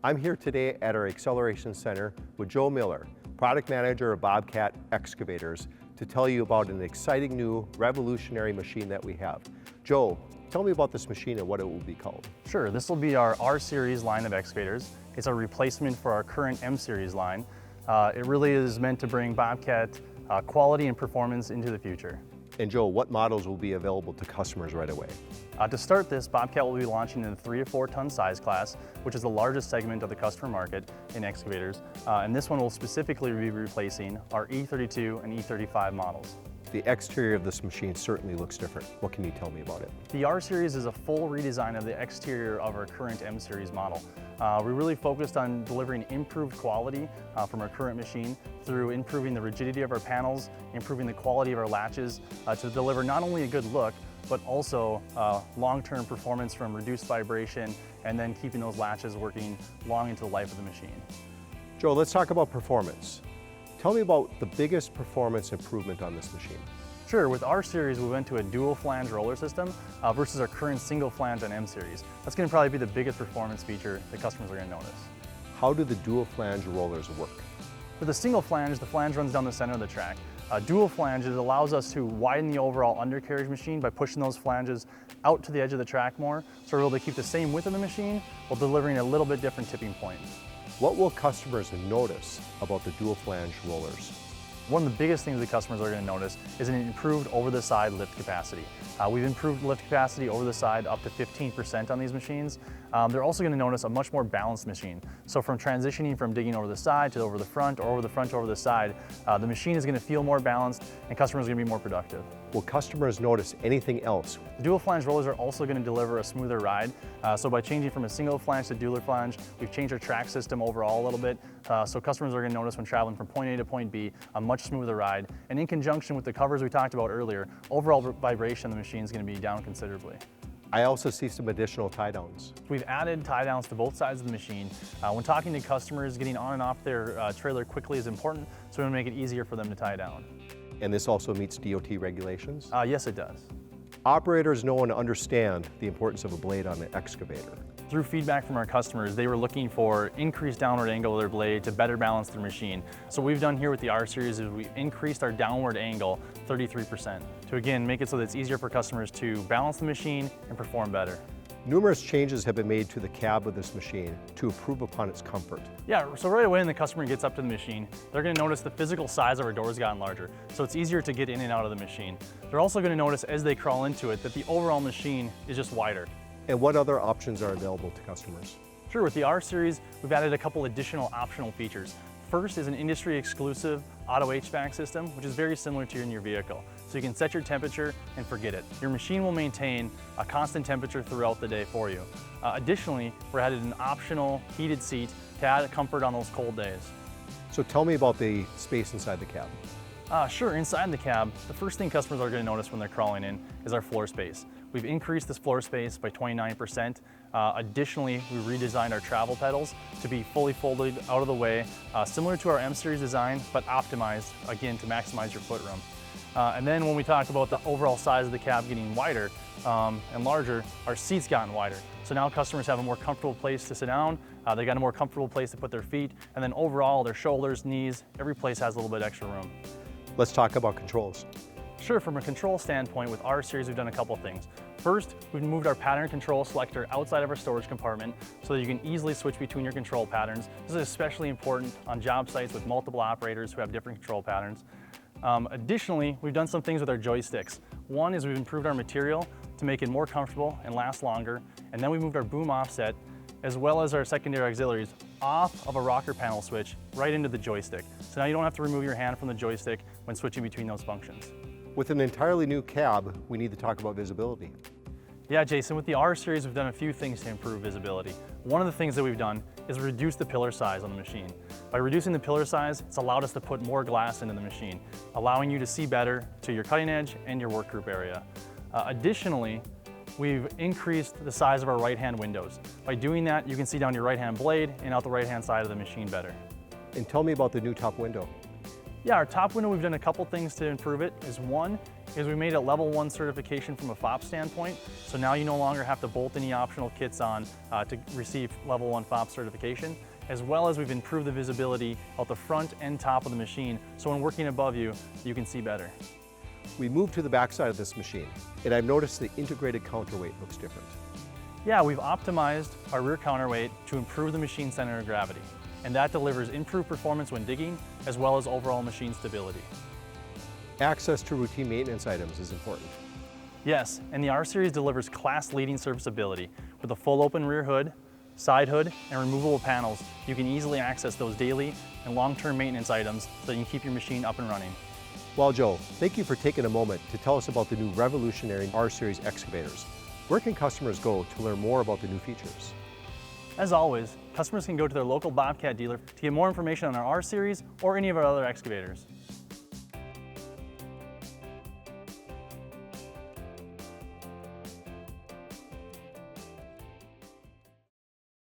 I'm here today at our Acceleration Center with Joe Miller, Product Manager of Bobcat Excavators, to tell you about an exciting new revolutionary machine that we have. Joe, tell me about this machine and what it will be called. Sure, this will be our R-Series line of excavators. It's a replacement for our current M-Series line. It really is meant to bring Bobcat quality and performance into the future. And Joe, what models will be available to customers right away? To start this, Bobcat will be launching in the 3 to 4 ton size class, which is the largest segment of the customer market in excavators. And this one will specifically be replacing our E32 and E35 models. The exterior of this machine certainly looks different. What can you tell me about it? The R-Series is a full redesign of the exterior of our current M-Series model. We really focused on delivering improved quality from our current machine through improving the rigidity of our panels, improving the quality of our latches to deliver not only a good look, but also long-term performance from reduced vibration and then keeping those latches working long into the life of the machine. Joe, let's talk about performance. Tell me about the biggest performance improvement on this machine. Sure, with R-Series we went to a dual-flange roller system versus our current single-flange on M-Series. That's going to probably be the biggest performance feature that customers are going to notice. How do the dual-flange rollers work? With a single flange, the flange runs down the center of the track. Dual flange, it allows us to widen the overall undercarriage machine by pushing those flanges out to the edge of the track more, so we're able to keep the same width of the machine while delivering a little bit different tipping point. What will customers notice about the dual-flange rollers? One of the biggest things that customers are going to notice is an improved over-the-side lift capacity. We've improved lift capacity over the side up to 15% on these machines. They're also going to notice a much more balanced machine. So from transitioning from digging over the side to over the front or over the front to over the side, the machine is going to feel more balanced and customers are going to be more productive. Will customers notice anything else? The dual flange rollers are also going to deliver a smoother ride. So by changing from a single flange to dual flange, we've changed our track system overall a little bit. So customers are going to notice when traveling from point A to point B, a much smoother ride. And in conjunction with the covers we talked about earlier, overall vibration of the machine is going to be down considerably. I also see some additional tie-downs. We've added tie-downs to both sides of the machine. When talking to customers, getting on and off their trailer quickly is important, so we want to make it easier for them to tie down. And this also meets DOT regulations? Yes, it does. Operators know and understand the importance of a blade on an excavator. Through feedback from our customers, they were looking for increased downward angle of their blade to better balance their machine. So what we've done here with the R-Series is we increased our downward angle 33% to again make it so that it's easier for customers to balance the machine and perform better. Numerous changes have been made to the cab of this machine to improve upon its comfort. Yeah, so right away when the customer gets up to the machine, they're going to notice the physical size of our doors gotten larger, so it's easier to get in and out of the machine. They're also going to notice as they crawl into it that the overall machine is just wider. And what other options are available to customers? Sure, with the R-Series, we've added a couple additional optional features. First is an industry-exclusive auto HVAC system, which is very similar to in your vehicle. So you can set your temperature and forget it. Your machine will maintain a constant temperature throughout the day for you. Additionally, we're added an optional heated seat to add comfort on those cold days. So tell me about the space inside the cab. Sure, inside the cab, the first thing customers are going to notice when they're crawling in is our floor space. We've increased this floor space by 29%. Additionally, we redesigned our travel pedals to be fully folded out of the way, similar to our M-Series design, but optimized, again, to maximize your footroom. And then when we talk about the overall size of the cab getting wider and larger, our seats gotten wider. So now customers have a more comfortable place to sit down, they got a more comfortable place to put their feet, and then overall their shoulders, knees, every place has a little bit extra room. Let's talk about controls. Sure, from a control standpoint with R-Series we've done a couple things. First, we've moved our pattern control selector outside of our storage compartment so that you can easily switch between your control patterns. This is especially important on job sites with multiple operators who have different control patterns. Additionally, we've done some things with our joysticks. One is we've improved our material to make it more comfortable and last longer, and then we moved our boom offset as well as our secondary auxiliaries off of a rocker panel switch right into the joystick. So now you don't have to remove your hand from the joystick when switching between those functions. With an entirely new cab, we need to talk about visibility. Yeah, Jason, with the R-Series, we've done a few things to improve visibility. One of the things that we've done is reduce the pillar size on the machine. By reducing the pillar size, it's allowed us to put more glass into the machine, allowing you to see better to your cutting edge and your work group area. Additionally, we've increased the size of our right-hand windows. By doing that, you can see down your right-hand blade and out the right-hand side of the machine better. And tell me about the new top window. Yeah, our top window, we've done a couple things to improve it. One is we made it level 1 certification from a FOP standpoint. So now you no longer have to bolt any optional kits on to receive level 1 FOP certification, as well as we've improved the visibility out the front and top of the machine. So when working above you, you can see better. We moved to the backside of this machine, and I've noticed the integrated counterweight looks different. Yeah, we've optimized our rear counterweight to improve the machine center of gravity, and that delivers improved performance when digging, as well as overall machine stability. Access to routine maintenance items is important. Yes, and the R-Series delivers class-leading serviceability. With a full open rear hood, side hood, and removable panels, you can easily access those daily and long-term maintenance items so you can keep your machine up and running. Well, Joe, thank you for taking a moment to tell us about the new revolutionary R-Series excavators. Where can customers go to learn more about the new features? As always, customers can go to their local Bobcat dealer to get more information on our R-Series or any of our other excavators.